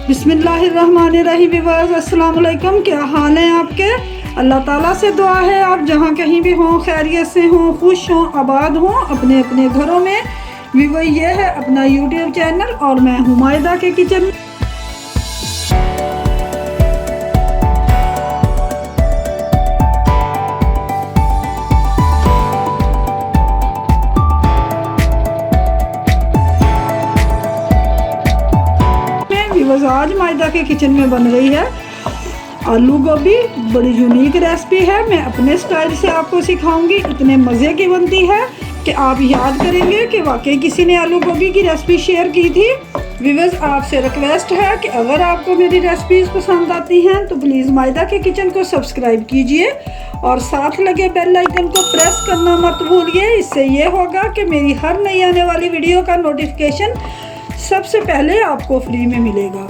बिस्मिल्लाहिर्रहमानिर्रहीम व्यूअर्स, अस्सलाम वालेकुम। क्या हाल है आपके? अल्लाह ताला से दुआ है आप जहाँ कहीं भी हों खैरियत से हों, खुश हों, आबाद हों अपने अपने घरों में। व्यूअर, ये है अपना यूट्यूब चैनल और मैं हूँ मायदा के किचन। आज मायदा के किचन में बन रही है आलू गोभी। बड़ी यूनिक रेसिपी है, मैं अपने स्टाइल से आपको सिखाऊंगी। इतने मज़े की बनती है कि आप याद करेंगे कि वाकई किसी ने आलू गोभी की रेसिपी शेयर की थी। व्यूअर्स, आपसे रिक्वेस्ट है कि अगर आपको मेरी रेसिपीज़ पसंद आती हैं तो प्लीज़ मायदा के किचन को सब्सक्राइब कीजिए और साथ लगे बेल आइकन को प्रेस करना मत भूलिए। इससे ये होगा कि मेरी हर नई आने वाली वीडियो का नोटिफिकेशन सबसे पहले आपको फ्री में मिलेगा।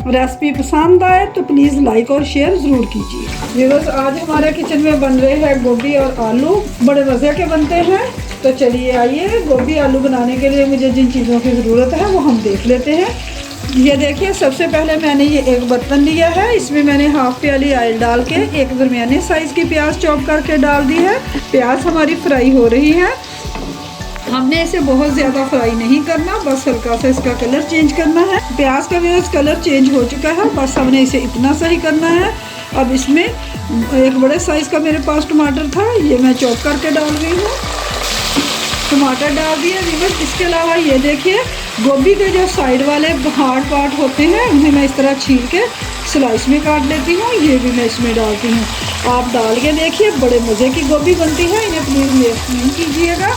रेसिपी पसंद आए तो प्लीज़ लाइक और शेयर ज़रूर कीजिए। व्यूअर्स, आज हमारे किचन में बन रहे हैं गोभी और आलू। बड़े मज़े के बनते हैं। तो चलिए आइए, गोभी आलू बनाने के लिए मुझे जिन चीज़ों की ज़रूरत है वो हम देख लेते हैं। ये देखिए, सबसे पहले मैंने ये एक बर्तन लिया है। इसमें मैंने हाफ प्याली ऑयल डाल के एक दरमियाने साइज़ की प्याज चॉप करके डाल दी है। प्याज हमारी फ्राई हो रही है। हमने इसे बहुत ज़्यादा फ्राई नहीं करना, बस हल्का सा इसका कलर चेंज करना है। प्याज का भी कलर चेंज हो चुका है, बस हमने इसे इतना सा ही करना है। अब इसमें एक बड़े साइज़ का मेरे पास टमाटर था, ये मैं चॉप करके डाल रही हूँ। टमाटर डाल दिए व्यूअर्स। इसके अलावा ये देखिए, गोभी के जो साइड वाले हार्ड पार्ट होते हैं उन्हें मैं इस तरह छील के स्लाइस में काट लेती हूँ। ये भी मैं इसमें डालती हूँ। आप डाल के देखिए, बड़े मज़े की गोभी बनती है। इन्हें प्लीज़ वेस्ट नहीं कीजिएगा,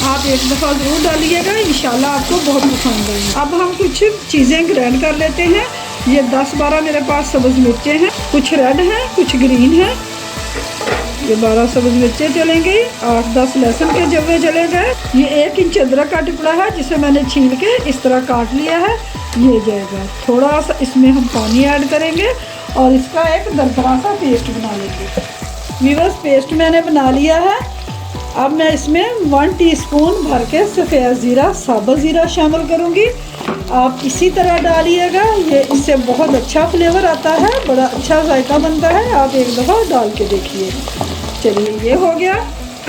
आप एक दफ़ा ज़रूर डालिएगा, इंशाल्लाह आपको बहुत पसंद आएगी। अब हम कुछ चीज़ें ग्राइंड कर लेते हैं। ये 10-12 मेरे पास सब्ज़ मिर्चें हैं, कुछ रेड हैं कुछ ग्रीन हैं। ये 12 सब्ज़ मिर्चें चलेंगी, 8-10 लहसुन के जवे चले गए। ये 1 इंच अदरक का टुकड़ा है जिसे मैंने छील के इस तरह काट लिया है, ये जाएगा। थोड़ा सा इसमें हम पानी ऐड करेंगे और इसका एक दरदरा सा पेस्ट बना लेंगे। व्यूअर्स, पेस्ट मैंने बना लिया है। अब मैं इसमें 1 टीस्पून भर के सफ़ेद ज़ीरा, साबुत ज़ीरा शामिल करूँगी। आप इसी तरह डालिएगा, ये इससे बहुत अच्छा फ्लेवर आता है, बड़ा अच्छा जायका बनता है। आप एक दफ़ा डाल के देखिए। चलिए, ये हो गया।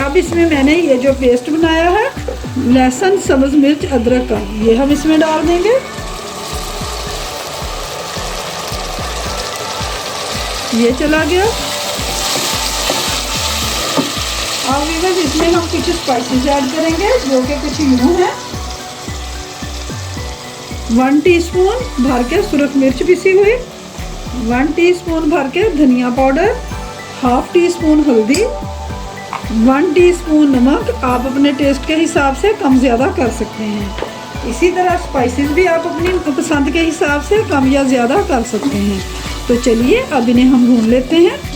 अब इसमें मैंने ये जो पेस्ट बनाया है लहसुन, सब्ज़ मिर्च, अदरक का, ये हम इसमें डाल देंगे। ये चला गया। अब व्यूअर्स, इसमें हम कुछ स्पाइसेस ऐड करेंगे जो कि कुछ यूँ हैं। 1 टीस्पून भर के सुरख मिर्च पिसी हुई, 1 टीस्पून भर के धनिया पाउडर, हाफ टीस्पून हल्दी, 1 टीस्पून नमक। आप अपने टेस्ट के हिसाब से कम ज़्यादा कर सकते हैं। इसी तरह स्पाइसेस भी आप अपनी पसंद के हिसाब से कम या ज़्यादा कर सकते हैं। तो चलिए अब इन्हें हम भून लेते हैं।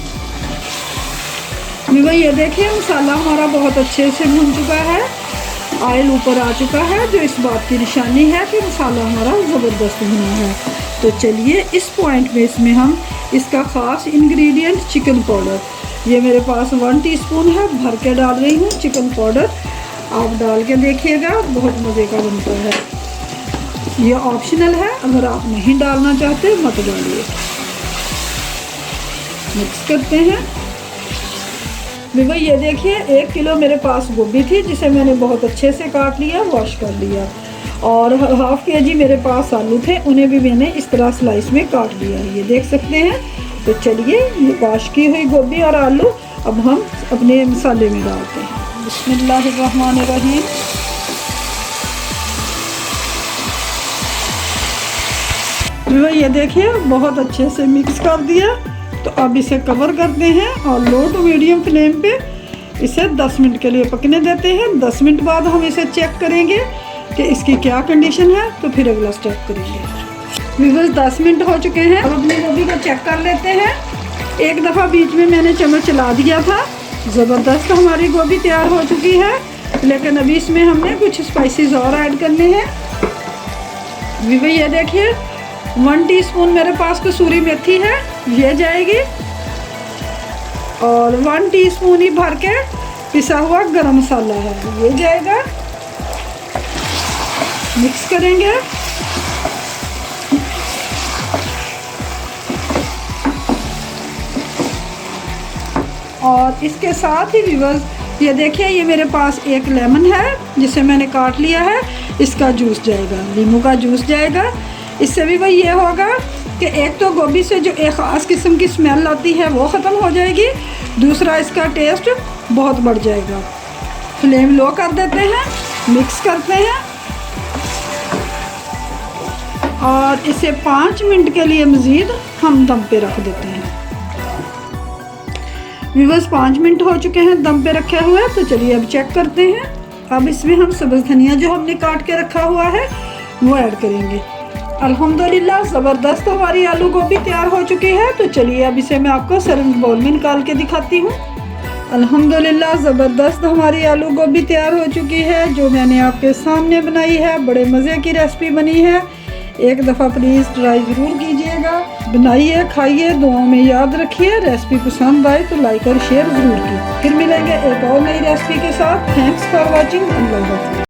ये देखिए, मसाला हमारा बहुत अच्छे से भून चुका है, ऑयल ऊपर आ चुका है, जो इस बात की निशानी है कि मसाला हमारा ज़बरदस्त भुना है। तो चलिए, इस पॉइंट में इसमें हम इसका ख़ास इंग्रेडिएंट चिकन पाउडर, ये मेरे पास 1 टीस्पून है, भर के डाल रही हूँ चिकन पाउडर। आप डाल के देखिएगा, बहुत मज़े का बनता है। ये ऑप्शनल है, अगर आप नहीं डालना चाहते मत डालिए। मिक्स करते हैं। ये देखिए, 1 किलो मेरे पास गोभी थी जिसे मैंने बहुत अच्छे से काट लिया, वॉश कर लिया। और हाफ केजी मेरे पास आलू थे, उन्हें भी मैंने इस तरह स्लाइस में काट लिया, ये देख सकते हैं। तो चलिए, ये वॉश की हुई गोभी और आलू अब हम अपने मसाले में डालते हैं। बिस्मिल्लाहिर्रहमानिर्रहीम। ये देखिए, बहुत अच्छे से मिक्स कर दिया। तो अब इसे कवर करते हैं और लो टू मीडियम फ्लेम पे इसे 10 मिनट के लिए पकने देते हैं। 10 मिनट बाद हम इसे चेक करेंगे कि इसकी क्या कंडीशन है, तो फिर अगला स्टेप करेंगे। व्यूअर्स, 10 मिनट हो चुके हैं। अब अपनी गोभी को चेक कर लेते हैं। एक दफ़ा बीच में मैंने चम्मच चला दिया था। ज़बरदस्त हमारी गोभी तैयार हो चुकी है, लेकिन अभी इसमें हमने कुछ स्पाइसेस और ऐड करने हैं। व्यूअर्स, ये देखिए, 1 टीस्पून मेरे पास कसूरी मेथी है, ये जाएगी। और 1 टीस्पून ही भर के पिसा हुआ गरम मसाला है, ये जाएगा। मिक्स करेंगे। और इसके साथ ही व्यूअर्स ये देखिए, ये मेरे पास एक लेमन है जिसे मैंने काट लिया है, इसका जूस जाएगा, नींबू का जूस जाएगा। इससे भी भाई ये होगा कि एक तो गोभी से जो एक ख़ास किस्म की स्मेल आती है वो ख़त्म हो जाएगी, दूसरा इसका टेस्ट बहुत बढ़ जाएगा। फ्लेम लो कर देते हैं, मिक्स करते हैं और इसे 5 मिनट के लिए मज़ीद हम दम पे रख देते हैं। व्यूअर्स 5 मिनट हो चुके हैं दम पे रखे हुए, तो चलिए अब चेक करते हैं। अब इसमें हम सब्ज़ धनिया जो हमने काट के रखा हुआ है वो ऐड करेंगे। अल्हम्दुलिल्लाह ज़बरदस्त हमारी आलू गोभी तैयार हो चुकी है। तो चलिए अब इसे मैं आपको सर्विंग बाउल में निकाल के दिखाती हूँ। अल्हम्दुलिल्लाह ज़बरदस्त हमारी आलू गोभी तैयार हो चुकी है, जो मैंने आपके सामने बनाई है। बड़े मज़े की रेसिपी बनी है, एक दफ़ा प्लीज़ ट्राई ज़रूर कीजिएगा, बनाइए, खाइए, दुआओं में याद रखिए। रेसिपी पसंद आए तो लाइक और शेयर ज़रूर कीजिए। फिर मिलेंगे एक और नई रेसिपी के साथ। Thanks for watching. अल्लाह हाफ़िज़।